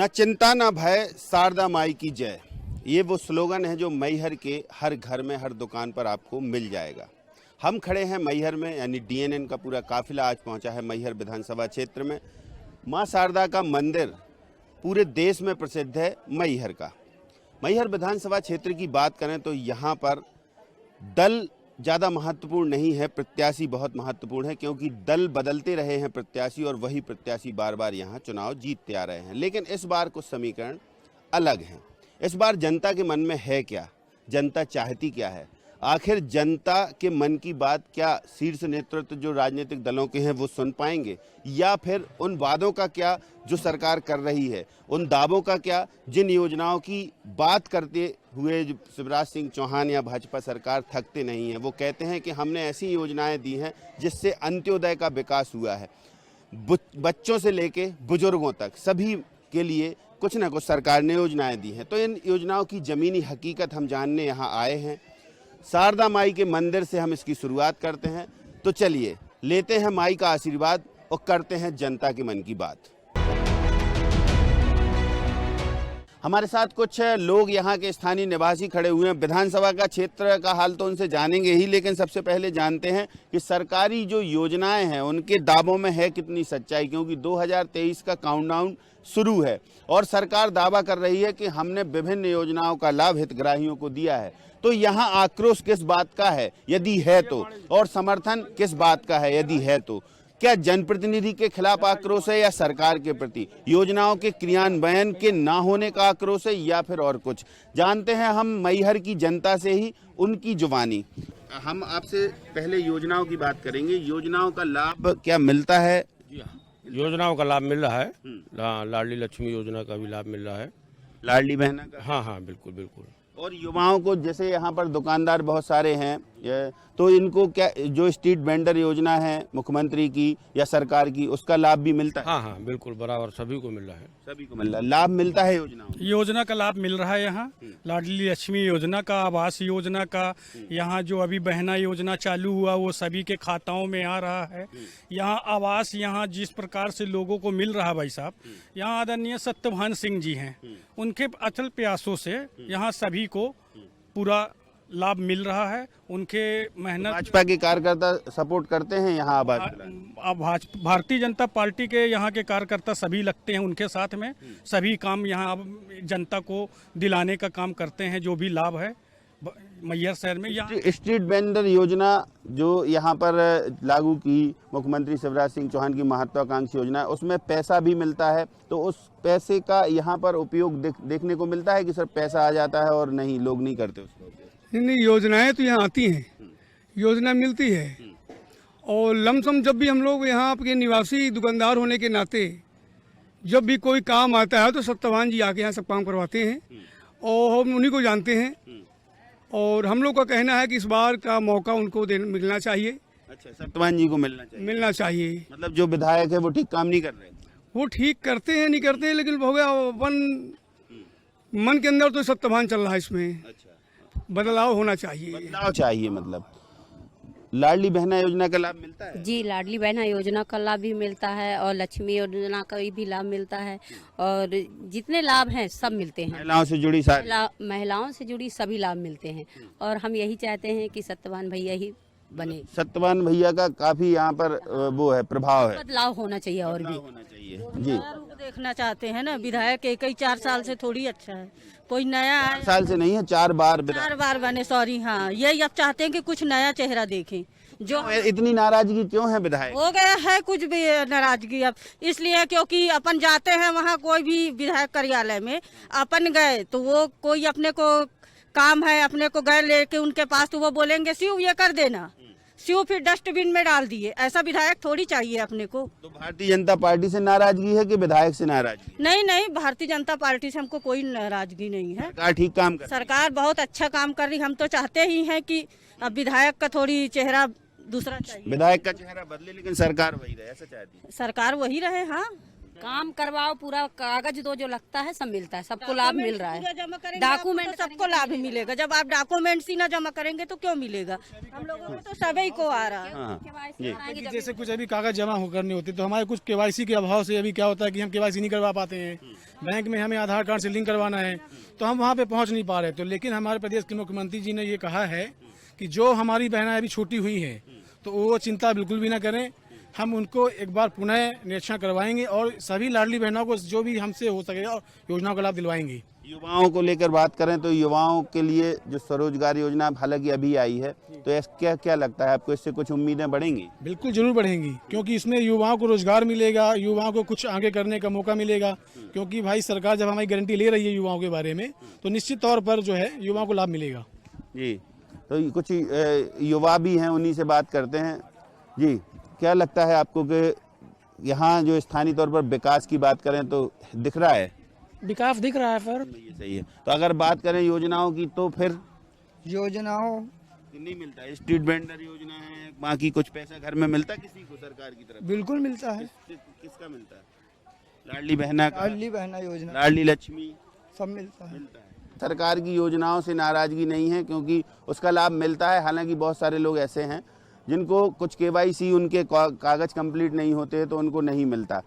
न चिंता न भय शारदा माई की जय, ये वो स्लोगन है जो मैहर के हर घर में हर दुकान पर आपको मिल जाएगा। हम खड़े हैं मैहर में, यानी डीएनएन का पूरा काफिला आज पहुंचा है मैहर विधानसभा क्षेत्र में। मां शारदा का मंदिर पूरे देश में प्रसिद्ध है मैहर का। मैहर विधानसभा क्षेत्र की बात करें तो यहाँ पर दल ज़्यादा महत्वपूर्ण नहीं है, प्रत्याशी बहुत महत्वपूर्ण है, क्योंकि दल बदलते रहे हैं प्रत्याशी और वही प्रत्याशी बार बार यहाँ चुनाव जीतते आ रहे हैं। लेकिन इस बार कुछ समीकरण अलग हैं। इस बार जनता के मन में है क्या, जनता चाहती क्या है, आखिर जनता के मन की बात क्या शीर्ष नेतृत्व जो राजनीतिक दलों के हैं वो सुन पाएंगे, या फिर उन वादों का क्या जो सरकार कर रही है, उन दावों का क्या जिन योजनाओं की बात करते हुए शिवराज सिंह चौहान या भाजपा सरकार थकते नहीं है। वो कहते हैं कि हमने ऐसी योजनाएं दी हैं जिससे अंत्योदय का विकास हुआ है, बच्चों से लेके बुजुर्गों तक सभी के लिए कुछ ना कुछ सरकार ने योजनाएं दी हैं। तो इन योजनाओं की ज़मीनी हकीकत हम जानने यहाँ आए हैं। शारदा माई के मंदिर से हम इसकी शुरुआत करते हैं। तो चलिए लेते हैं माई का आशीर्वाद और करते हैं जनता के मन की बात। हमारे साथ कुछ लोग यहाँ के स्थानीय निवासी खड़े हुए हैं। विधानसभा का क्षेत्र का हाल तो उनसे जानेंगे ही, लेकिन सबसे पहले जानते हैं कि सरकारी जो योजनाएं हैं उनके दावों में है कितनी सच्चाई, क्योंकि 2023 का काउंटडाउन शुरू है और सरकार दावा कर रही है कि हमने विभिन्न योजनाओं का लाभ हितग्राहियों को दिया है। तो यहाँ आक्रोश किस बात का है यदि है तो, और समर्थन किस बात का है यदि है तो? क्या जनप्रतिनिधि के खिलाफ आक्रोश है या सरकार के प्रति, योजनाओं के क्रियान्वयन के ना होने का आक्रोश है, या फिर और कुछ? जानते हैं हम मैहर की जनता से ही उनकी जुबानी। हम आपसे पहले योजनाओं की बात करेंगे। योजनाओं का लाभ क्या मिलता है? योजनाओं का लाभ मिल रहा है। लाडली लक्ष्मी योजना का भी लाभ मिल रहा है। लाडली बहना का? हाँ बिल्कुल बिल्कुल। और युवाओं को, जैसे यहाँ पर दुकानदार बहुत सारे हैं, तो इनको क्या जो स्ट्रीट वेंडर योजना है मुख्यमंत्री की या सरकार की, उसका लाभ भी मिलता है? हाँ बिल्कुल, बराबर सभी को मिल रहा है। सभी को मिल रहा है, लाभ मिलता है योजना का लाभ मिल रहा है। यहाँ लाडली लक्ष्मी योजना का, आवास योजना का, यहाँ जो अभी बहना योजना चालू हुआ वो सभी के खाताओं में आ रहा है। यहाँ आवास, यहाँ जिस प्रकार से लोगों को मिल रहा है भाई साहब, यहाँ आदरणीय सत्यवान सिंह जी हैं, उनके अचल प्रयासों से यहाँ सभी को पूरा लाभ मिल रहा है। उनके मेहनत, भाजपा के कार्यकर्ता सपोर्ट करते हैं यहाँ आवास? भारतीय जनता पार्टी के यहाँ के कार्यकर्ता सभी लगते हैं उनके साथ में। सभी काम यहाँ जनता को दिलाने का काम करते हैं, जो भी लाभ है मैहर शहर में। यहाँ स्ट्रीट वेंडर योजना जो यहाँ पर लागू की मुख्यमंत्री शिवराज सिंह चौहान की महत्वाकांक्षी योजना है, उसमें पैसा भी मिलता है। तो उस पैसे का यहाँ पर उपयोग देखने को मिलता है कि सिर्फ पैसा आ जाता है और नहीं, लोग नहीं करते उसको? नहीं, योजनाएं तो यहाँ आती हैं, योजना मिलती है। और लमसम जब भी हम लोग यहाँ आपके निवासी दुकानदार होने के नाते जब भी कोई काम आता है तो सत्यवान जी आके यहाँ सब काम करवाते हैं और हम उन्हीं को जानते हैं। और हम लोग का कहना है कि इस बार का मौका उनको मिलना चाहिए। अच्छा, सत्यवान जी को मिलना चाहिए। मतलब जो विधायक है वो ठीक काम नहीं कर रहे? वो ठीक करते हैं, नहीं करते हैं, लेकिन हो गया मन के अंदर तो सत्यवान चल रहा है। इसमें बदलाव होना चाहिए। बदलाव चाहिए। मतलब लाडली बहना योजना का लाभ मिलता है? जी, लाडली बहना योजना का लाभ भी मिलता है और लक्ष्मी योजना का भी लाभ मिलता है, और जितने लाभ हैं सब मिलते हैं। महिलाओं से जुड़ी महिलाओं से जुड़ी सभी लाभ मिलते हैं, और हम यही चाहते हैं कि सत्यवान भैया ही बने। सत्यवान भैया का काफी यहाँ पर वो है, प्रभाव है। बदलाव होना चाहिए और भी होना चाहिए। जी, देखना चाहते हैं ना, विधायक एक ही 4 साल से थोड़ी अच्छा है, कोई नया है। 4 साल से नहीं है, 4 बार बने। सॉरी, हाँ, यही अब चाहते हैं कि कुछ नया चेहरा देखें। जो इतनी नाराजगी क्यों है विधायक? हो गया है कुछ भी नाराजगी अब इसलिए क्योंकि अपन जाते हैं वहाँ कोई भी विधायक कार्यालय में, अपन गए तो वो कोई अपने को काम है, अपने को गए लेके उनके पास, तो वो बोलेंगे शिव ये कर देना, शिव फिर डस्टबिन में डाल दिए। ऐसा विधायक थोड़ी चाहिए अपने को। तो भारतीय जनता पार्टी से नाराजगी है कि विधायक से नाराजगी? नहीं, भारतीय जनता पार्टी से हमको कोई नाराजगी नहीं है। सरकार ठीक काम कर, सरकार बहुत अच्छा काम कर रही। हम तो चाहते ही हैं कि अब विधायक का थोड़ी चेहरा दूसरा चाहिए। विधायक का चेहरा बदले लेकिन सरकार वही रहे, ऐसा चाहती है? सरकार वही रहे। हाँ, काम करवाओ, पूरा कागज दो, जो लगता है सब मिलता है, सबको लाभ मिल रहा है। जमा करेंगे डॉक्यूमेंट तो सबको लाभ ही मिलेगा। जब आप डॉक्यूमेंट्स ही ना जमा करेंगे तो क्यों मिलेगा? हम लोगों को तो सभी को आ रहा है। हाँ कि जैसे कुछ अभी कागज जमा हो करने होते तो हमारे कुछ केवाईसी के अभाव से अभी क्या होता है कि हम केवाईसी नहीं करवा पाते हैं। बैंक में हमें आधार कार्ड से लिंक करवाना है तो हम वहाँ पे पहुँच नहीं पा रहे। तो लेकिन हमारे प्रदेश के मुख्यमंत्री जी ने ये कहा है कि जो हमारी बहनें अभी छोटी हुई हैं तो वो चिंता बिल्कुल भी ना करें, हम उनको एक बार पुनः निरीक्षण करवाएंगे और सभी लाडली बहनों को जो भी हमसे हो सकेगा योजनाओं का लाभ दिलवाएंगे। युवाओं को लेकर बात करें तो युवाओं के लिए जो स्वरोजगार योजना हालांकि अभी आई है, तो क्या क्या लगता है आपको, इससे कुछ उम्मीदें बढ़ेंगी? बिल्कुल जरूर बढ़ेंगी, क्योंकि इसमें युवाओं को रोजगार मिलेगा, युवाओं को कुछ आगे करने का मौका मिलेगा। क्योंकि भाई सरकार जब हमारी गारंटी ले रही है युवाओं के बारे में तो निश्चित तौर पर जो है युवाओं को लाभ मिलेगा। जी, तो कुछ युवा भी हैं, उन्हीं से बात करते हैं। जी, क्या लगता है आपको कि यहाँ जो स्थानीय तौर पर विकास की बात करें तो दिख रहा है? विकास दिख रहा है सर। ये सही है। तो अगर बात करें योजनाओं की तो फिर योजनाओं नहीं मिलता है। स्ट्रीट वेंडर योजना है, बाकी कुछ पैसा घर में मिलता है किसी को सरकार की तरफ? बिल्कुल मिलता है। किसका मिलता है? लाडली बहना का, लाडली बहना योजना लाडली लक्ष्मी सब मिलता है। मिलता है। सरकार की योजनाओं से नाराजगी नहीं है क्योंकि उसका लाभ मिलता है। हालांकि बहुत सारे लोग ऐसे हैं जिनको कुछ केवाईसी उनके कागज कंप्लीट नहीं होते तो उनको नहीं मिलता।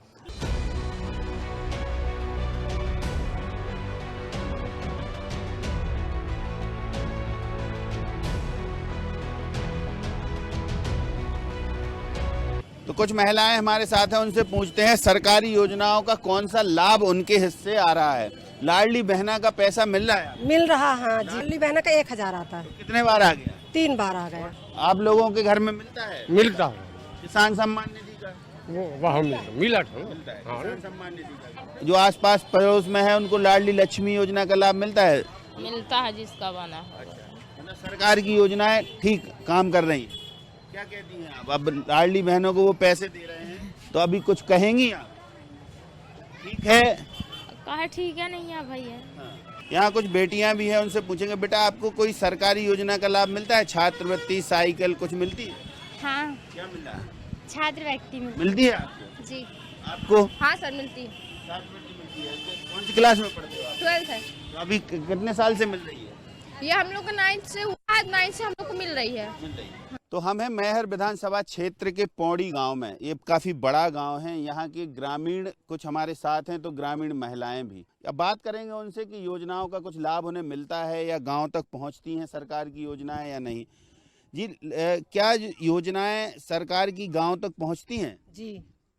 तो कुछ महिलाएं हमारे साथ हैं, उनसे पूछते हैं सरकारी योजनाओं का कौन सा लाभ उनके हिस्से आ रहा है। लाडली बहना का पैसा मिल रहा है? मिल रहा है। लाडली बहना का 1000 आता है। कितने बार आ गया? 3 बार आ गया। आप लोगों के घर में मिलता है? मिलता है, किसान सम्मान निधि का वो वहाँ मिला मिलता है। किसान सम्मान निधि का जो आसपास पड़ोस में है उनको लाडली लक्ष्मी योजना का लाभ मिलता है? मिलता है जिसका बना है। मतलब सरकार की योजनाएं ठीक काम कर रही हैं। क्या कहती हैं आप? अब लाडली बहनों को वो पैसे दे रहे हैं तो अभी कुछ कहेंगी आप? ठीक है, कहा ठीक है नहीं है भैया। यहाँ कुछ बेटियां भी हैं, उनसे पूछेंगे बेटा आपको कोई सरकारी योजना का लाभ मिलता है? छात्रवृत्ति, साइकिल कुछ मिलती है? हाँ, क्या मिल रहा है? छात्रवृत्ति मिलती है आपको? जी। आपको हाँ सर मिलती है। छात्रवृत्ति मिलती है। कौन सी क्लास में पढ़ते हो आप? 12th है। तो अभी कितने साल से मिल रही है? ये हम लोग को 9th से हुआ, 9th से हम लोग को मिल रही है। तो हम हैं मैहर विधानसभा क्षेत्र के पौड़ी गांव में। ये काफी बड़ा गांव है। यहाँ के ग्रामीण कुछ हमारे साथ हैं, तो ग्रामीण महिलाएं भी। अब बात करेंगे उनसे कि योजनाओं का कुछ लाभ उन्हें मिलता है या गांव तक पहुंचती हैं सरकार की योजनाएं या नहीं। जी, क्या योजनाएं सरकार की गांव तक पहुंचती हैं? जी।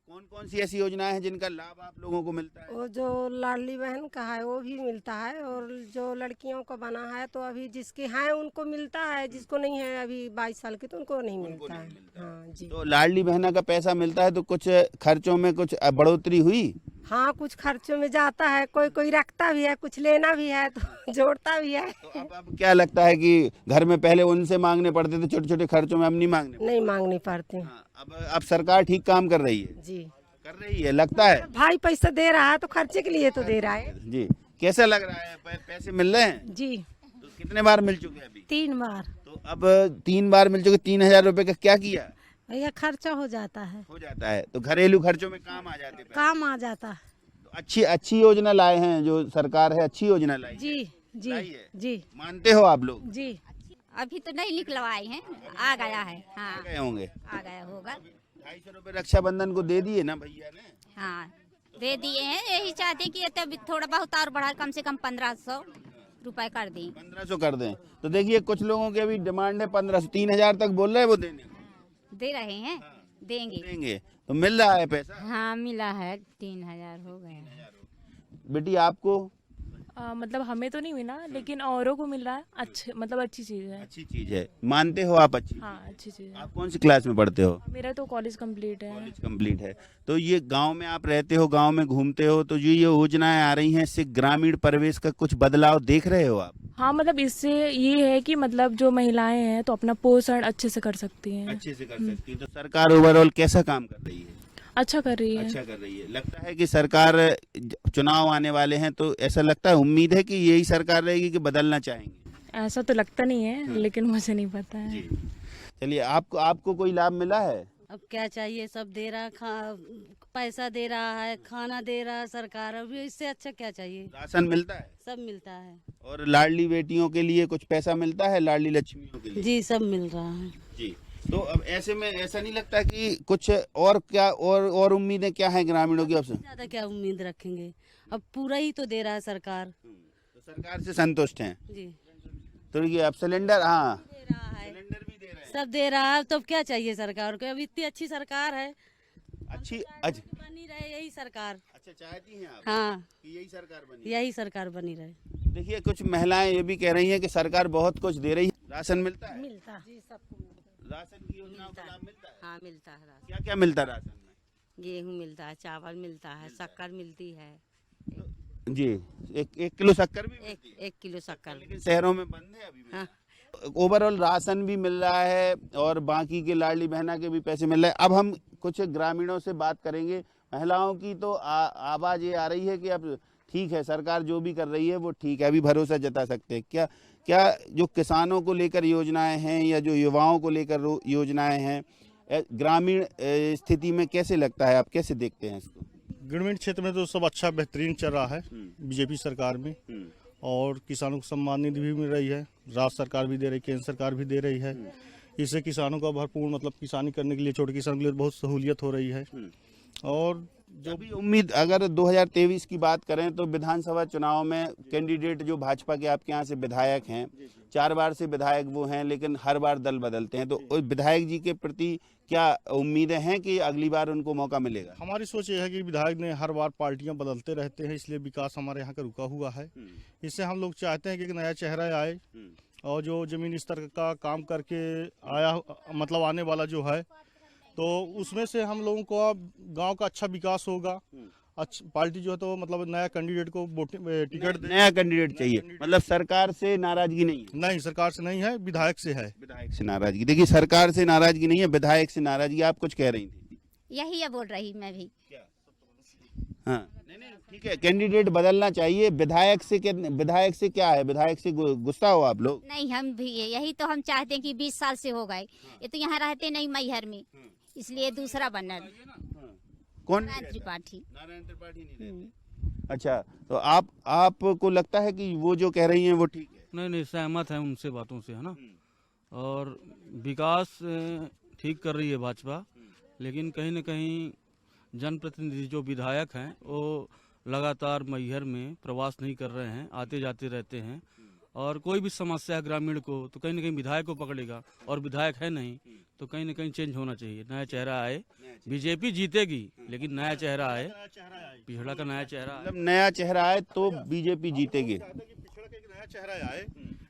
कौन कौन सी ऐसी योजनाएं हैं जिनका लाभ आप लोगों को मिलता है? वो जो लाडली बहन का है वो भी मिलता है, और जो लड़कियों को बना है तो अभी जिसके हैं उनको मिलता है, जिसको नहीं है अभी 22 साल की तो उनको नहीं मिलता है। हाँ जी। तो लाडली बहना का पैसा मिलता है तो कुछ खर्चों में कुछ बढ़ोतरी हुई? हाँ, कुछ खर्चों में जाता है, कोई कोई रखता भी है, कुछ लेना भी है तो जोड़ता भी है। तो अब क्या लगता है कि घर में पहले उनसे मांगने पड़ते थे छोटे छोटे खर्चों में, अब नहीं मांगने? नहीं मांगनी पड़ती। हाँ, अब सरकार ठीक काम कर रही है? जी, कर रही है लगता है। भाई पैसा दे रहा है तो खर्चे के लिए तो दे रहा है। जी, कैसा लग रहा है? पैसे मिल रहे हैं? जी, तो कितने बार मिल चुके हैं अभी? 3 बार। तो अब 3 बार मिल चुके। 3000 रुपए का क्या किया? भैया खर्चा हो जाता है। हो जाता है तो घरेलू खर्चों में काम आ जाते हैं। काम आ जाता है। तो अच्छी योजना लाए हैं जो सरकार है, अच्छी योजना लाई है। जी जी लाई है। जी मानते हो आप लोग? जी। अभी तो नहीं निकलवाए हैं, आ गया है। हाँ, आ गए होंगे। आ गया होगा। 250 रुपए रक्षाबंधन को दे दिए ना भैया ने? हाँ, दे दिए हैं। यही चाहते हैं कि ये तो थोड़ा बहुत और बढ़ा, कम से कम 1500 रुपए कर दें। 1500 कर दें। तो देखिए कुछ लोगों की अभी डिमांड है 1500, 3000 तक बोल रहे हैं वो देने को। दे रहे हैं, देंगे। देंगे तो मिल रहा है पैसा? हाँ, मिला है। 3000 हो गए। बेटी आपको? मतलब हमें तो नहीं मिला लेकिन औरों को मिल रहा है। अच्छे मतलब अच्छी चीज़ है। अच्छी चीज है, मानते हो आप? अच्छी हाँ, अच्छी चीज़ है। आप कौन सी क्लास में पढ़ते हो? मेरा तो कॉलेज कंप्लीट है। कॉलेज कंप्लीट है। तो ये गांव में आप रहते हो, गांव में घूमते हो, तो जो ये योजनाएं आ रही हैं इससे ग्रामीण परिवेश का कुछ बदलाव देख रहे हो आप? हाँ, मतलब इससे ये है कि मतलब जो महिलाएं हैं तो अपना पोषण अच्छे से कर सकती हैं। अच्छे से कर सकती है। तो सरकार ओवरऑल कैसा काम कर रही है? अच्छा कर रही है। अच्छा कर रही है। लगता है कि सरकार, चुनाव आने वाले हैं तो ऐसा लगता है, उम्मीद है कि यही सरकार रहेगी कि बदलना चाहेंगे? ऐसा तो लगता नहीं है लेकिन मुझे नहीं पता है। चलिए, आपको कोई लाभ मिला है? अब क्या चाहिए, सब दे रहा, पैसा दे रहा है, खाना दे रहा है सरकार, अब इससे अच्छा क्या चाहिए। राशन मिलता है सब मिलता है और लाडली बेटियों के लिए कुछ पैसा मिलता है, लाडली लक्ष्मियों के लिए? जी, सब मिल रहा है जी। तो अब ऐसे में ऐसा नहीं लगता कि कुछ और क्या और उम्मीदें क्या हैं ग्रामीणों की आपसे? ज्यादा क्या उम्मीद रखेंगे, अब पूरा ही तो दे रहा है सरकार। तो सरकार से संतुष्ट हैं? जी, तो ये अब सिलेंडर, हाँ दे रहा है, सिलेंडर भी दे रहे हैं, सब दे रहा है, तो अब क्या चाहिए सरकार को, अब इतनी अच्छी सरकार है, अच्छी बनी रहे यही सरकार। अच्छा, चाहती हैं आप हाँ, कि यही सरकार बनी? यही सरकार बनी रहे। देखिए, कुछ महिलाएं ये भी कह रही हैं कि सरकार बहुत कुछ दे रही है। राशन मिलता है? मिलता जी, सबको राशन की योजनाओं का लाभ मिलता है? हाँ मिलता है राशन, क्या क्या मिलता है राशन में? गेहूँ मिलता है, चावल मिलता है, शक्कर मिलती है, जी, एक किलो शक्कर भी मिलती है? 1 किलो शक्कर। लेकिन शहरों में बंद है अभी भी। हाँ। ओवरऑल राशन भी मिल रहा है और बाकी के लाडली बहना के भी पैसे मिल रहे हैं। अब हम कुछ ग्रामीणों से बात करेंगे। महिलाओं की तो आवाज ये आ रही है कि अब ठीक है, सरकार जो भी कर रही है वो ठीक है, अभी भरोसा जता सकते हैं। क्या जो किसानों को लेकर योजनाएं हैं या जो युवाओं को लेकर योजनाएं हैं, ग्रामीण स्थिति में कैसे लगता है, आप कैसे देखते हैं इसको? ग्रामीण क्षेत्र में तो सब अच्छा बेहतरीन चल रहा है बीजेपी सरकार में, और किसानों को सम्मान निधि भी मिल रही है, राज्य सरकार भी दे रही है, केंद्र सरकार भी दे रही है। इससे किसानों का भरपूर मतलब किसानी करने के लिए, छोटे किसानों के लिए बहुत सहूलियत हो रही है। और जो भी उम्मीद, अगर 2023 की बात करें तो विधानसभा चुनाव में कैंडिडेट जो भाजपा के आपके यहाँ से विधायक हैं, 4 बार से विधायक वो हैं, लेकिन हर बार दल बदलते हैं, तो विधायक जी के प्रति क्या उम्मीदें हैं कि अगली बार उनको मौका मिलेगा? हमारी सोच ये है कि विधायक ने हर बार पार्टियां बदलते रहते हैं, इसलिए विकास हमारे यहाँ का रुका हुआ है। इससे हम लोग चाहते हैं कि एक नया चेहरा आए और जो जमीन स्तर का काम करके आया, मतलब आने वाला जो है, तो उसमें से हम लोगों को गांव का अच्छा विकास होगा। अच्छा पार्टी जो है तो मतलब नया कैंडिडेट को टिकट दे। नया कैंडिडेट चाहिए, मतलब सरकार से नाराजगी नहीं है? नहीं, सरकार से नहीं है, विधायक से है। विधायक से नाराजगी। देखिए, सरकार से नाराजगी नहीं है, विधायक से नाराजगी। आप कुछ कह रही थी? यही है बोल रही मैं भी। हाँ, नहीं, ठीक है, कैंडिडेट बदलना चाहिए। विधायक से क्या है, विधायक से गुस्सा हो आप लोग? नहीं, हम भी यही तो हम चाहते हैं कि 20 साल से हो गए, ये तो यहाँ रहते नहीं मैहर में, इसलिए दूसरा बनना। कौन? नारायण त्रिपाठी। नारायण त्रिपाठी नहीं रहते। अच्छा, तो आपको लगता है कि वो जो कह रही हैं वो ठीक है? नहीं, सहमत है उनसे बातों से, है ना। और विकास ठीक कर रही है भाजपा, लेकिन कहीं न कहीं जनप्रतिनिधि जो विधायक हैं वो लगातार मैहर में प्रवास नहीं कर रहे हैं, आते जाते रहते हैं, और कोई भी समस्या ग्रामीण को तो कहीं न कहीं विधायक को पकड़ेगा, और विधायक है नहीं तो कहीं न कहीं चेंज होना चाहिए, नया चेहरा आए। बीजेपी जीतेगी लेकिन नया चेहरा आए, पिछड़ा का नया चेहरा आए। मतलब नया चेहरा आए तो बीजेपी जीतेगी। पिछड़ा का एक नया चेहरा आए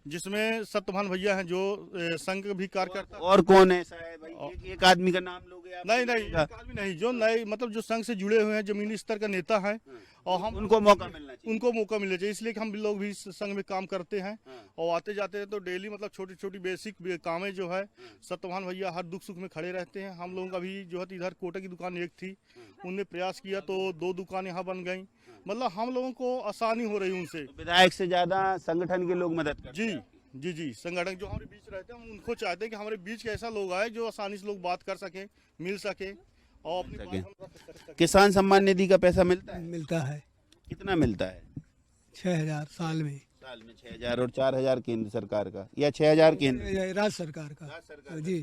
जिसमें सत्यवान भैया हैं जो संघ भी कार्यकर्ता। और कौन है भाई? एक आदमी का नाम लोगे आप? नहीं, एक आदमी नहीं, जो नए मतलब जो संघ से जुड़े हुए हैं, जमीनी स्तर का नेता है, और हम उनको मौका मिलना चाहिए। उनको मौका मिलना चाहिए, इसलिए कि हम लोग भी संघ में काम करते हैं और आते जाते हैं, तो डेली मतलब छोटी छोटी बेसिक कामें जो है सत्यवान भैया हर दुख सुख में खड़े रहते हैं। हम लोगों का भी जो है इधर कोटा की दुकान एक थी, उनने प्रयास किया तो 2 दुकान यहाँ बन गई, मतलब हम लोगों को आसानी हो रही उनसे। विधायक से ज्यादा संगठन के लोग मदद करते हैं। जी, संगठन जो हमारे बीच रहते हैं, हम उनको चाहते हैं कि हमारे बीच के ऐसा लोग आए जो आसानी से लोग बात कर सके, मिल सके और अपनी बात हम रख सके। किसान सम्मान निधि का पैसा मिलता है? मिलता है। कितना मिलता है? 6,000 साल में 6,000 और 4,000 केंद्र सरकार का, या 6,000 केंद्र राज्य सरकार का? जी,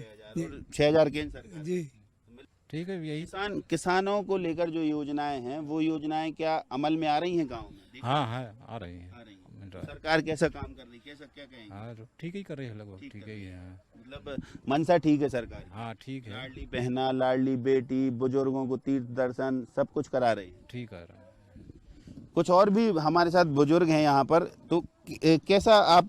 6,000 केंद्र सरकार। जी, ठीक है। यही किसानों को लेकर जो योजनाएं हैं, वो योजनाएं क्या अमल में आ रही हैं गाँव में? हाँ, आ रही है। सरकार कैसा काम कर रही है, क्या कहेंगे? हाँ, ठीक ही कर रही है, लगभग ठीक ही है। मतलब मनसा ठीक है सरकार? हाँ, ठीक है। लाडली बहना, लाडली बेटी, बुजुर्गों को तीर्थ दर्शन सब कुछ करा रही है? ठीक है। कुछ और भी हमारे साथ बुजुर्ग हैं यहाँ पर, तो कैसा आप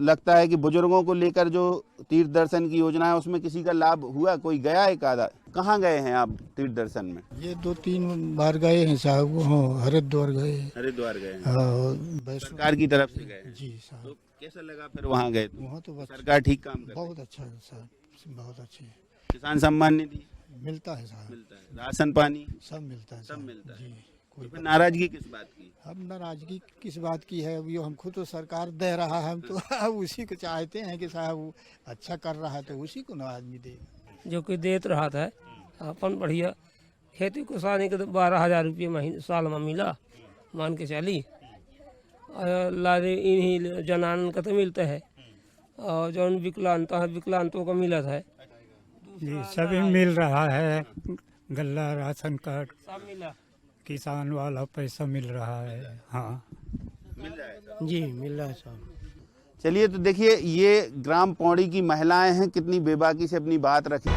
लगता है कि बुजुर्गों को लेकर जो तीर्थ दर्शन की योजना है उसमें किसी का लाभ हुआ? कोई गया एक आधा? कहाँ गए हैं आप तीर्थ दर्शन में? ये 2-3 बार गए हैं साहब, वो हरिद्वार गए। हरिद्वार गए? सरकार की तरफ से गए? जी साहब। तो कैसा लगा फिर वहाँ गए? वहाँ तो सरकार ठीक काम कर? बहुत अच्छा है साहब, बहुत अच्छे। किसान सम्मान निधि मिलता है साहब? मिलता है। राशन पानी सब मिलता है, सब मिलता है। जी। तो फिर नाराजगी किस बात की? अब नाराजगी किस बात की है? अब ये हम खुद तो सरकार दे रहा है, हम तो अब उसी को चाहते हैं कि साहब वो अच्छा कर रहा है तो उसी को ना आदमी दे। जो कि देत रहा था अपन बढ़िया खेती किसानी के 12,000 रुपये महीने साल में मिला मान के चली। लारे इन्हीं जनान का तो मिलता है और जो विकलांगता है विकलांगों को मिला है जी सभी मिल रहा है। गल्ला राशन कार्ड सब मिला, किसान वाला पैसा मिल रहा है। हाँ मिल रहा है जी मिल रहा है सब। चलिए तो देखिए ये ग्राम पौड़ी की महिलाएं हैं, कितनी बेबाकी से अपनी बात रखी।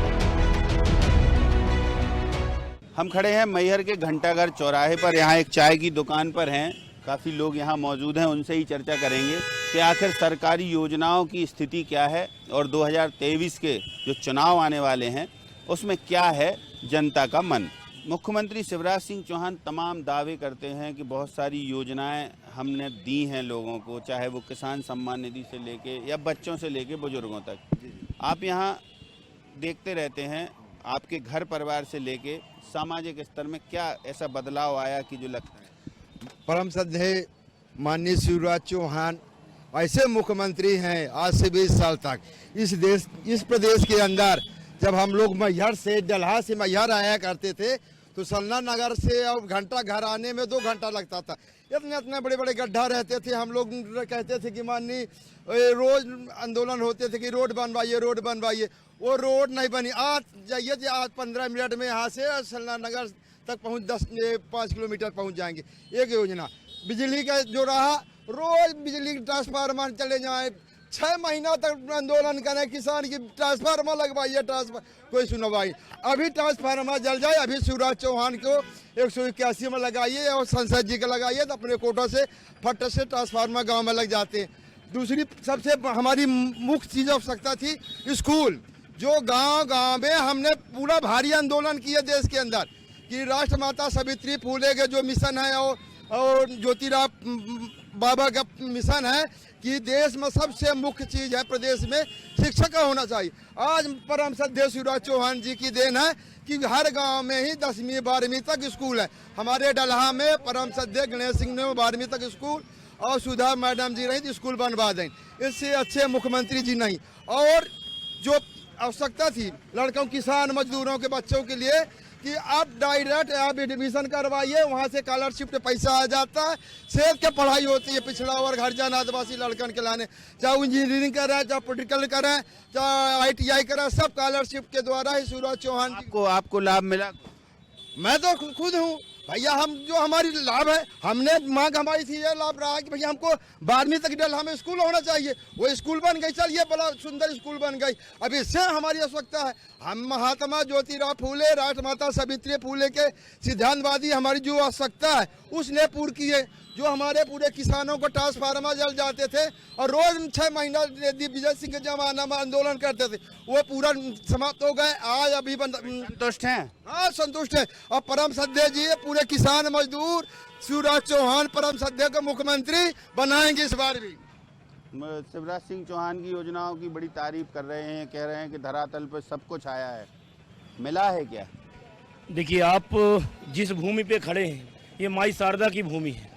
हम खड़े हैं मैहर के घंटाघर चौराहे पर, यहाँ एक चाय की दुकान पर हैं। काफ़ी लोग यहाँ मौजूद हैं, उनसे ही चर्चा करेंगे कि आखिर सरकारी योजनाओं की स्थिति क्या है और 2023 के जो चुनाव आने वाले हैं उसमें क्या है जनता का मन। मुख्यमंत्री शिवराज सिंह चौहान तमाम दावे करते हैं कि बहुत सारी योजनाएं हमने दी हैं लोगों को, चाहे वो किसान सम्मान निधि से लेके या बच्चों से लेके बुजुर्गों तक। आप यहाँ देखते रहते हैं, आपके घर परिवार से लेके सामाजिक स्तर में क्या ऐसा बदलाव आया कि जो लगता है? परम श्रद्धेय माननीय शिवराज चौहान ऐसे मुख्यमंत्री हैं आज से 20 साल तक इस प्रदेश के अंदर। जब हम लोग मैहर से डलहा से मैहर आया करते थे तो सलना नगर से और घंटा घर आने में 2 घंटा लगता था। इतने बड़े बड़े गड्ढा रहते थे। हम लोग कहते थे कि माननीय रोज आंदोलन होते थे कि रोड बनवाइए रोड बनवाइए, वो रोड नहीं बनी। आज जाइए आज 15 मिनट में यहाँ से सलना नगर तक पहुँच 5 किलोमीटर पहुँच जाएंगे। एक योजना बिजली का जो रहा, रोज बिजली ट्रांसफार्मर चले जाए, 6 महीना तक आंदोलन करें किसान की ट्रांसफार्मर लगवाइए, कोई सुनवाई। अभी ट्रांसफार्मर जल जाए, अभी शिवराज चौहान को 181 में लगाइए और संसद जी का लगाइए तो अपने कोटों से फट से ट्रांसफार्मर गांव में लग जाते हैं। दूसरी सबसे हमारी मुख्य चीज़ आवश्यकता थी स्कूल, जो गांव में हमने पूरा भारी आंदोलन किया देश के अंदर कि राष्ट्रमाता सावित्री फुले के जो मिशन है और ज्योतिराव बाबा का मिशन है कि देश में सबसे मुख्य चीज़ है प्रदेश में शिक्षा का होना चाहिए। आज परम श्रद्धेय शिवराज चौहान जी की देन है कि हर गांव में ही 10वीं 12वीं तक स्कूल है। हमारे डलहा में परम श्रद्धेय गणेश सिंह ने 12वीं तक स्कूल और सुधा मैडम जी रही तो स्कूल बनवा दें। इससे अच्छे मुख्यमंत्री जी नहीं। और जो आवश्यकता थी लड़कों किसान मजदूरों के बच्चों के लिए कि आप डायरेक्ट आप एडमिशन करवाइए, वहाँ से स्कॉलरशिप पे पैसा आ जाता है, सेहत की पढ़ाई होती है पिछड़ा वर्ग हरिजन आदिवासी लड़कन के लाने, चाहे इंजीनियरिंग करें चाहे पोलिटिकल करें चाहे ITI करें, सब स्कॉलरशिप के द्वारा ही शिवराज चौहान आपको लाभ मिला? मैं तो खुद हूँ भैया। हम जो हमारी लाभ है, हमने मांग हमारी थी ये लाभ रहा कि भैया हमको 12वीं तक डल हमें स्कूल होना चाहिए। वो स्कूल बन गई, चलिए बड़ा सुंदर स्कूल बन गई। अब इससे हमारी आवश्यकता है, हम महात्मा ज्योतिराव फूले राष्ट्रमाता सावित्री फूले के सिद्धांतवादी हमारी जो आवश्यकता है उसने पूर्ण की है। जो हमारे पूरे किसानों को ट्रांसफार्मर जल जाते थे और रोज 6 महीना विजय सिंह के जमाना में आंदोलन करते थे, वो पूरा समाप्त हो गए। आज अभी संतुष्ट हैं? हाँ संतुष्ट है। और परम श्रद्धेय जी पूरे किसान मजदूर शिवराज चौहान परम श्रद्धेय को मुख्यमंत्री बनाएंगे इस बार भी। शिवराज सिंह चौहान की योजनाओं की बड़ी तारीफ कर रहे हैं, कह रहे हैं कि धरातल पर सब कुछ आया है, मिला है क्या? देखिए आप जिस भूमि पे खड़े हैं ये माई शारदा की भूमि है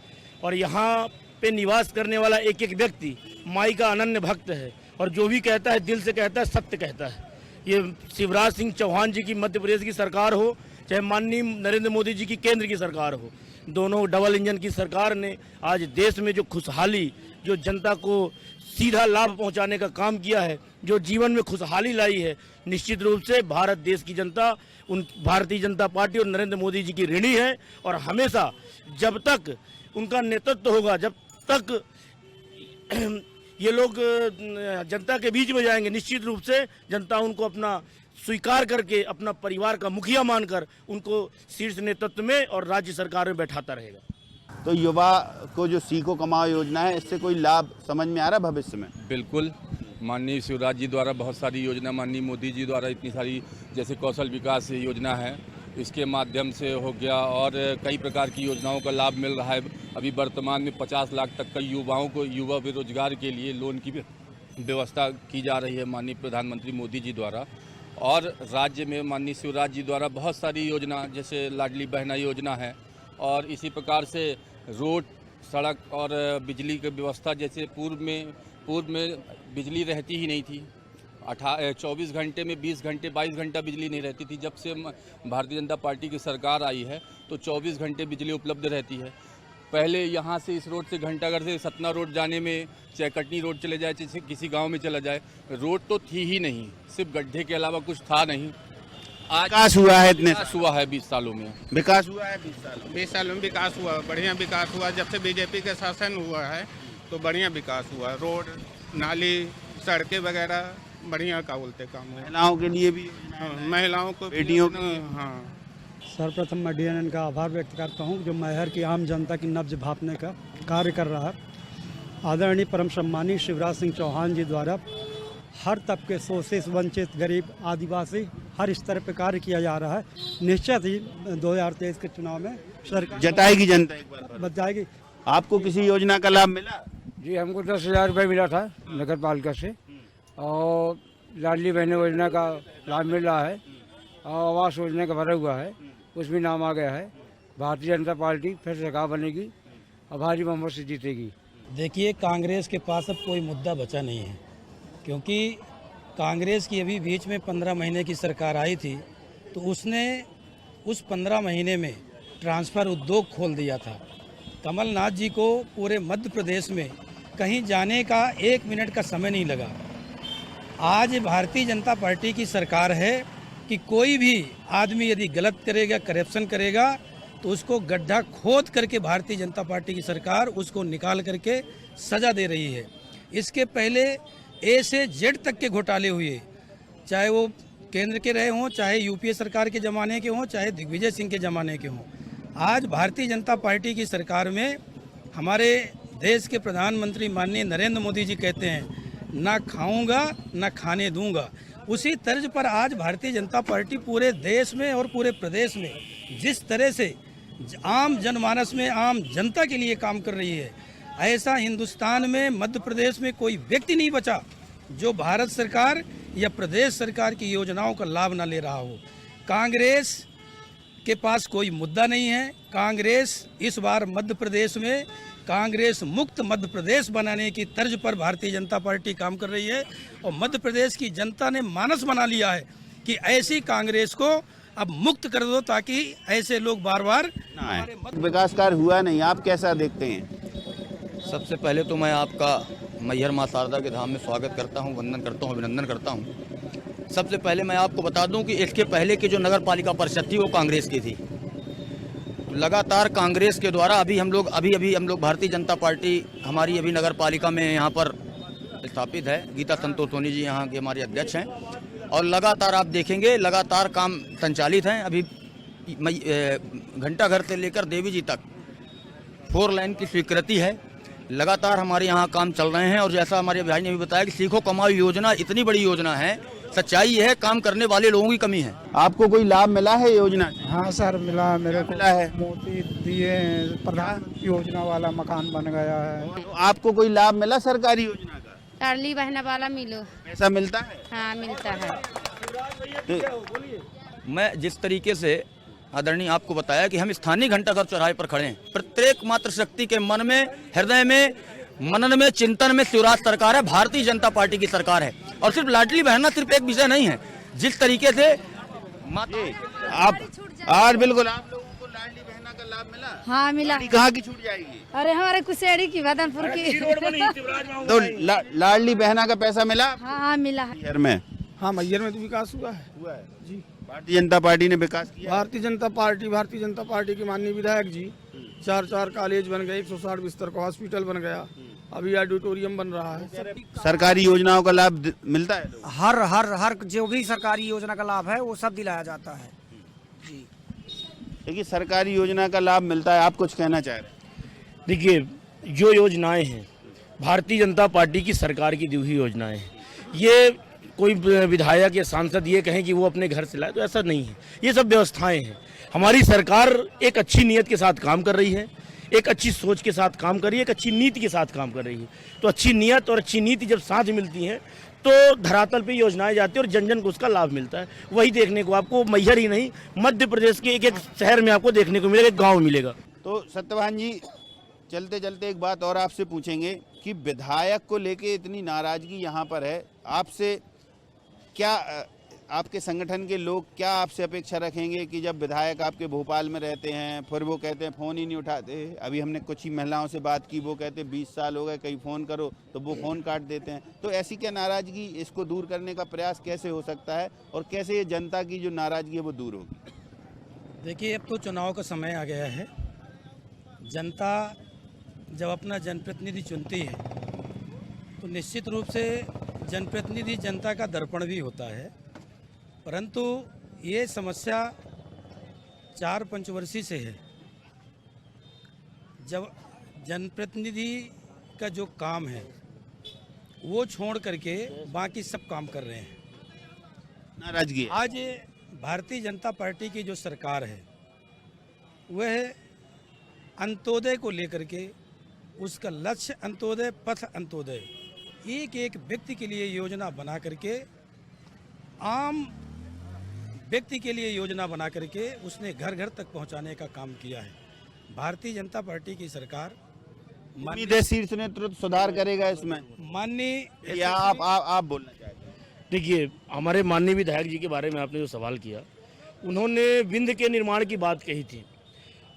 और यहाँ पे निवास करने वाला एक एक व्यक्ति माई का अनन्य भक्त है और जो भी कहता है दिल से कहता है, सत्य कहता है। ये शिवराज सिंह चौहान जी की मध्य प्रदेश की सरकार हो चाहे माननीय नरेंद्र मोदी जी की केंद्र की सरकार हो, दोनों डबल इंजन की सरकार ने आज देश में जो खुशहाली, जो जनता को सीधा लाभ पहुंचाने का काम किया है, जो जीवन में खुशहाली लाई है, निश्चित रूप से भारत देश की जनता उन भारतीय जनता पार्टी और नरेंद्र मोदी जी की ऋणी है। और हमेशा जब तक उनका नेतृत्व होगा, जब तक ये लोग जनता के बीच में जाएंगे, निश्चित रूप से जनता उनको अपना स्वीकार करके अपना परिवार का मुखिया मानकर उनको शीर्ष नेतृत्व में और राज्य सरकार में बैठाता रहेगा। तो युवा को जो सीखो कमाओ योजना है, इससे कोई लाभ समझ में आ रहा है भविष्य में? बिल्कुल, माननीय शिवराज जी द्वारा बहुत सारी योजना, माननीय मोदी जी द्वारा इतनी सारी, जैसे कौशल विकास योजना है, इसके माध्यम से हो गया और कई प्रकार की योजनाओं का लाभ मिल रहा है। अभी वर्तमान में 50 लाख तक का युवाओं को युवा बेरोजगार के लिए लोन की व्यवस्था की जा रही है माननीय प्रधानमंत्री मोदी जी द्वारा। और राज्य में माननीय शिवराज जी द्वारा बहुत सारी योजना, जैसे लाडली बहना योजना है और इसी प्रकार से रोड, सड़क और बिजली की व्यवस्था, जैसे पूर्व में बिजली रहती ही नहीं थी, 24 घंटे में 20 घंटे 22 घंटा बिजली नहीं रहती थी। जब से भारतीय जनता पार्टी की सरकार आई है तो 24 घंटे बिजली उपलब्ध रहती है। पहले यहाँ से इस रोड से घंटाघर से सतना रोड जाने में, चाहे कटनी रोड चले जाए, चाहे किसी गांव में चला जाए, रोड तो थी ही नहीं, सिर्फ गड्ढे के अलावा कुछ था नहीं। आज विकास हुआ है, इतने विकास हुआ है 20 सालों में। विकास हुआ है 20 सालों में। 20 सालों में विकास हुआ, बढ़िया विकास हुआ। जब से बीजेपी का शासन हुआ है तो बढ़िया विकास हुआ। रोड, नाली, सड़कें वगैरह बढ़िया का बोलते काम हुआ। महिलाओं के लिए भी, महिलाओं को, बेटियों हाँ। सर्वप्रथम मैं DNN का आभार व्यक्त करता हूं जो मैहर की आम जनता की नब्ज भांपने का कार्य कर रहा है। आदरणीय परम सम्मानीय शिवराज सिंह चौहान जी द्वारा हर तबके, शोषित, वंचित, गरीब, आदिवासी हर स्तर पर कार्य किया जा रहा है। निश्चित ही 2023 के चुनाव में सरकार जताएगी जनता, एक बार बच जाएगी। आपको किसी योजना का लाभ मिला? जी, हमको 10,000 रुपये मिला था नगर पालिका से, और लाडली बहन योजना का लाभ मिल रहा है, और आवास योजना का भरा हुआ है, उसमें नाम आ गया है। भारतीय जनता पार्टी फिर सरकार बनेगी और भारी बहुमत से जीतेगी। देखिए, कांग्रेस के पास अब कोई मुद्दा बचा नहीं है, क्योंकि कांग्रेस की अभी बीच में 15 महीने की सरकार आई थी तो उसने उस 15 महीने में ट्रांसफ़र उद्योग खोल दिया था। कमलनाथ जी को पूरे मध्य प्रदेश में कहीं जाने का 1 मिनट का समय नहीं लगा। आज भारतीय जनता पार्टी की सरकार है कि कोई भी आदमी यदि गलत करेगा, करप्शन करेगा, तो उसको गड्ढा खोद करके भारतीय जनता पार्टी की सरकार उसको निकाल करके सज़ा दे रही है। इसके पहले ए से जेड तक के घोटाले हुए, चाहे वो केंद्र के रहे हों, चाहे यूपीए सरकार के ज़माने के हों, चाहे दिग्विजय सिंह के ज़माने के हों। आज भारतीय जनता पार्टी की सरकार में हमारे देश के प्रधानमंत्री माननीय नरेंद्र मोदी जी कहते हैं, ना खाऊंगा ना खाने दूंगा। उसी तर्ज पर आज भारतीय जनता पार्टी पूरे देश में और पूरे प्रदेश में जिस तरह से आम जनमानस में, आम जनता के लिए काम कर रही है, ऐसा हिंदुस्तान में, मध्य प्रदेश में कोई व्यक्ति नहीं बचा जो भारत सरकार या प्रदेश सरकार की योजनाओं का लाभ न ले रहा हो। कांग्रेस के पास कोई मुद्दा नहीं है। कांग्रेस इस बार मध्य प्रदेश में कांग्रेस मुक्त मध्य प्रदेश बनाने की तर्ज पर भारतीय जनता पार्टी काम कर रही है, और मध्य प्रदेश की जनता ने मानस बना लिया है कि ऐसी कांग्रेस को अब मुक्त कर दो ताकि ऐसे लोग बार बार ना आए। विकास कार्य हुआ नहीं, आप कैसा देखते हैं? सबसे पहले तो मैं आपका मैहर माँ शारदा के धाम में स्वागत करता हूँ, वंदन करता हूँ, अभिनंदन करता हूँ। सबसे पहले मैं आपको बता दूं कि इसके पहले की जो नगर पालिका परिषद थी वो कांग्रेस की थी। लगातार कांग्रेस के द्वारा अभी हम लोग भारतीय जनता पार्टी हमारी अभी नगर पालिका में यहाँ पर स्थापित है। गीता संतोष सोनी जी यहाँ के हमारे अध्यक्ष हैं, और लगातार आप देखेंगे लगातार काम संचालित हैं। अभी घंटाघर से लेकर देवी जी तक 4 लाइन की स्वीकृति है। लगातार हमारे यहाँ काम चल रहे हैं, और जैसा हमारे भाई ने भी बताया कि सीखो कमाओ योजना इतनी बड़ी योजना है, सच्चाई ये है काम करने वाले लोगों की कमी है। आपको कोई लाभ मिला है योजना? हाँ सर, मिला है मेरे को। मिला है? मोदी दिए, प्रधानमंत्री योजना वाला मकान बन गया है। तो आपको कोई लाभ मिला सरकारी योजना का? लाडली बहना वाला मिलो। पैसा मिलता है? हाँ, मिलता है। मैं जिस तरीके से आदरणीय आपको बताया कि हम स्थानीय घंटाघर चौराहे पर खड़े हैं, प्रत्येक मात्र शक्ति के मन में, हृदय में, मनन में, चिंतन में शिवराज सरकार है, भारतीय जनता पार्टी की सरकार है। और सिर्फ लाडली बहना सिर्फ एक विषय नहीं है। जिस तरीके से आप आज बिल्कुल आप लोगों को लाडली बहना का लाभ मिला? हाँ, मिला। कहाँ की छूट जाएगी? अरे हमारे कुशेड़ी की, बदनपुर की। तो लाडली बहना का पैसा मिला? हाँ, मिला है। मैहर में? हाँ, मैहर में तो विकास हुआ है जी। भारतीय जनता पार्टी ने विकास किया? भारतीय जनता पार्टी के माननीय विधायक जी 4 कॉलेज बन गए, 160 बिस्तर का हॉस्पिटल बन गया, अभी ऑडिटोरियम बन रहा है। सरकारी योजनाओं का लाभ मिलता है? हर जो भी सरकारी योजना का लाभ है वो सब दिलाया जाता है जी। देखिए, सरकारी योजना का लाभ मिलता है, आप कुछ कहना चाह रहे हैं? देखिए, जो योजनाएं हैं भारतीय जनता पार्टी की सरकार की दी हुई योजनाएं हैं, ये कोई विधायक या सांसद ये कहें कि वो अपने घर से लाए, तो ऐसा नहीं है। ये सब व्यवस्थाएं हैं। हमारी सरकार एक अच्छी नीयत के साथ काम कर रही है, एक अच्छी सोच के साथ काम कर रही है, एक अच्छी नीति के साथ काम कर रही है। तो अच्छी नीयत और अच्छी नीति जब साथ मिलती हैं तो धरातल पे योजनाएं जाती है और जन जन को उसका लाभ मिलता है। वही देखने को आपको मैहर ही नहीं, मध्य प्रदेश के एक एक शहर में आपको देखने को मिलेगा, एक गाँव मिलेगा। तो सत्यवान जी, चलते चलते एक बात और आपसे पूछेंगे कि विधायक को लेके इतनी नाराजगी यहाँ पर है, आपसे क्या आपके संगठन के लोग क्या आपसे अपेक्षा रखेंगे कि जब विधायक आपके भोपाल में रहते हैं फिर वो कहते हैं फ़ोन ही नहीं उठाते? अभी हमने कुछ ही महिलाओं से बात की, वो कहते हैं 20 साल हो गए, कहीं फ़ोन करो तो वो फ़ोन काट देते हैं। तो ऐसी क्या नाराज़गी, इसको दूर करने का प्रयास कैसे हो सकता है और कैसे ये जनता की जो नाराज़गी है वो दूर होगी? देखिए, अब तो चुनाव का समय आ गया है। जनता जब अपना जनप्रतिनिधि चुनती है तो निश्चित रूप से जनप्रतिनिधि जनता का दर्पण भी होता है, परंतु ये समस्या 4 पंचवर्षीय से है। जब जनप्रतिनिधि का जो काम है वो छोड़ करके बाकी सब काम कर रहे हैं, नाराजगी। आज भारतीय जनता पार्टी की जो सरकार है वह अंत्योदय को लेकर के, उसका लक्ष्य अंत्योदय, पथ अंत्योदय, एक एक व्यक्ति के लिए योजना बना करके, आम व्यक्ति के लिए योजना बना करके उसने घर घर तक पहुंचाने का काम किया है। भारतीय जनता पार्टी की सरकार उम्मीद है शीर्ष नेतृत्व सुधार करेगा इसमें। माननीय या आप बोलना चाहते हैं? देखिए, हमारे माननीय विधायक जी के बारे में आपने जो सवाल किया, उन्होंने विंध्य के निर्माण की बात कही थी,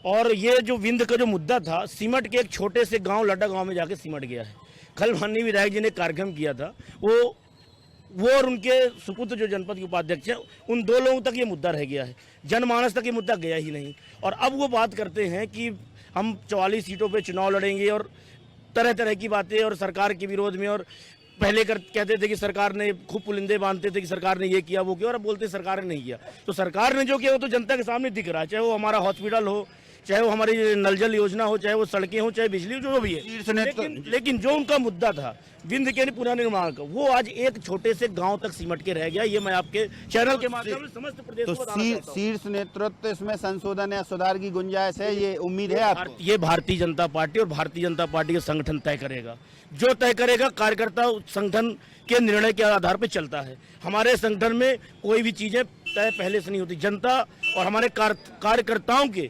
और ये जो विंध्य का जो मुद्दा था, सिमट के एक छोटे से गांव लड्डा गांव में जाके सिमट गया है। कल माननीय विधायक जी ने कार्यक्रम किया था, वो और उनके सुपुत्र जो जनपद के उपाध्यक्ष हैं, उन 2 लोगों तक ये मुद्दा रह गया है, जनमानस तक ये मुद्दा गया ही नहीं। और अब वो बात करते हैं कि हम 44 सीटों पे चुनाव लड़ेंगे और तरह तरह की बातें, और सरकार के विरोध में, और पहले कहते थे कि सरकार ने खूब पुलिंदे बांधते थे कि सरकार ने ये किया वो किया, और अब बोलते सरकार ने नहीं किया। तो सरकार ने जो किया वो तो जनता के सामने दिख रहा है, चाहे वो हमारा हॉस्पिटल हो, चाहे वो हमारी नल जल योजना हो, चाहे वो सड़कें हो, चाहे बिजली, जो भी है। लेकिन जो उनका मुद्दा था विंध्य के पुनर्निर्माण का, वो आज एक छोटे से गांव तक सिमट के रह गया। ये मैं आपके चैनल के माध्यम से समस्त प्रदेश को बताना चाहता हूं। शीर्ष नेतृत्व इसमें संशोधन या सुधार की गुंजाइश है, ये उम्मीद है आपको? ये भारतीय जनता पार्टी और भारतीय जनता पार्टी का संगठन तय करेगा। जो तय करेगा, कार्यकर्ता संगठन के निर्णय के आधार पर चलता है। हमारे संगठन में कोई भी चीजें तय पहले से नहीं होती। जनता और हमारे कार्यकर्ताओं के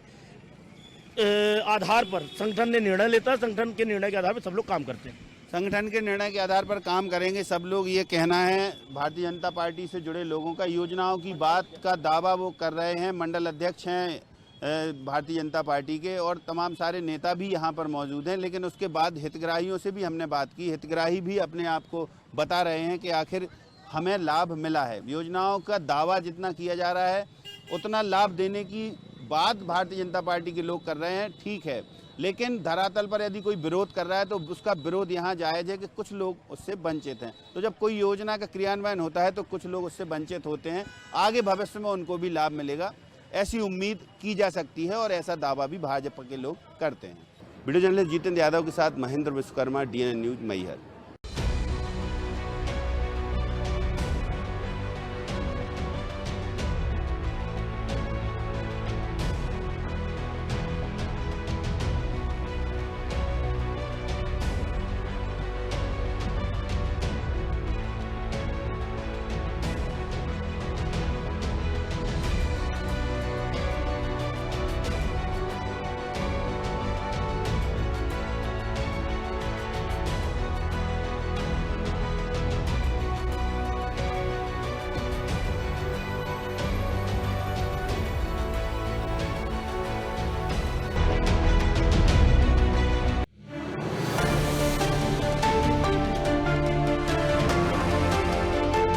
आधार पर संगठन ने निर्णय लेता है, संगठन के निर्णय के आधार पर सब लोग काम करते हैं। संगठन के निर्णय के आधार पर काम करेंगे सब लोग, ये कहना है भारतीय जनता पार्टी से जुड़े लोगों का। योजनाओं की बात का दावा वो कर रहे हैं। मंडल अध्यक्ष हैं भारतीय जनता पार्टी के, और तमाम सारे नेता भी यहाँ पर मौजूद हैं। लेकिन उसके बाद हितग्राहियों से भी हमने बात की। हितग्राही भी अपने आप को बता रहे हैं कि आखिर हमें लाभ मिला है। योजनाओं का दावा जितना किया जा रहा है उतना लाभ देने की बात भारतीय जनता पार्टी के लोग कर रहे हैं, ठीक है, लेकिन धरातल पर यदि कोई विरोध कर रहा है तो उसका विरोध यहाँ जायज़ है कि कुछ लोग उससे वंचित हैं। तो जब कोई योजना का क्रियान्वयन होता है तो कुछ लोग उससे वंचित होते हैं, आगे भविष्य में उनको भी लाभ मिलेगा, ऐसी उम्मीद की जा सकती है, और ऐसा दावा भी भाजपा के लोग करते हैं। वीडियो जर्नलिस्ट जितेंद्र यादव के साथ महेंद्र विश्वकर्मा, DNN न्यूज़, मैहर।